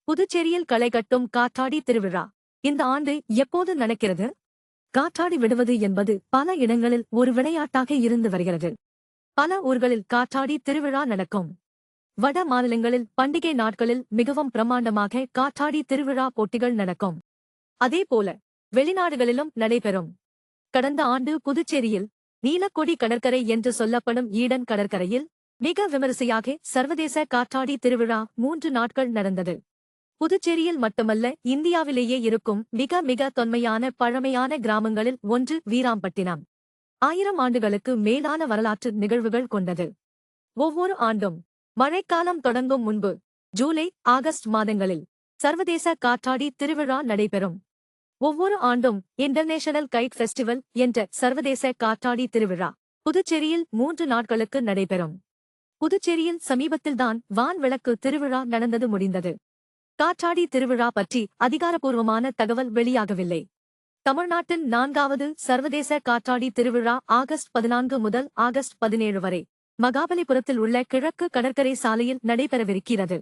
புதுச்சேரியில் களை கட்டும் காற்றாடி திருவிழா இந்த ஆண்டு எப்போது நடக்கிறது? காற்றாடி விடுவது என்பது பல இடங்களில் ஒரு விளையாட்டாக இருந்து வருகிறது. பல ஊர்களில் காற்றாடி திருவிழா நடக்கும். வட மாநிலங்களில் பண்டிகை நாட்களில் மிகவும் பிரமாண்டமாக காற்றாடி திருவிழா போட்டிகள் நடக்கும். அதேபோல வெளிநாடுகளிலும் நடைபெறும். கடந்த ஆண்டு புதுச்சேரியில் நீலக்கொடி கடற்கரை என்று சொல்லப்படும் ஈடன் கடற்கரையில் மிக விமரிசையாக சர்வதேச காற்றாடி திருவிழா 3 நாட்கள் நடந்தது. புதுச்சேரியில் மட்டுமல்ல, இந்தியாவிலேயே இருக்கும் மிக மிக தொன்மையான பழமையான கிராமங்களில் ஒன்று வீராம்பட்டினம். 1000 ஆண்டுகளுக்கு மேலான வரலாற்று நிகழ்வுகள் கொண்டது. ஒவ்வொரு ஆண்டும் மழைக்காலம் தொடங்கும் முன்பு ஜூலை, ஆகஸ்ட் மாதங்களில் சர்வதேச காற்றாடி திருவிழா நடைபெறும். ஒவ்வொரு ஆண்டும் இன்டர்நேஷனல் கைட் ஃபெஸ்டிவல் என்ற சர்வதேச காற்றாடி திருவிழா புதுச்சேரியில் 3 நாட்களுக்கு நடைபெறும். புதுச்சேரியில் சமீபத்தில்தான் வான் விளக்கு திருவிழா நடந்தது முடிந்தது. காற்றாடி திருவிழா பற்றி அதிகாரப்பூர்வமான தகவல் வெளியாகவில்லை. தமிழ்நாட்டின் 4வது சர்வதேச காற்றாடி திருவிழா ஆகஸ்ட் 14 முதல் ஆகஸ்ட் 17 வரை மகாபலிபுரத்தில் உள்ள கிழக்கு கடற்கரை சாலையில் நடைபெறவிருக்கிறது.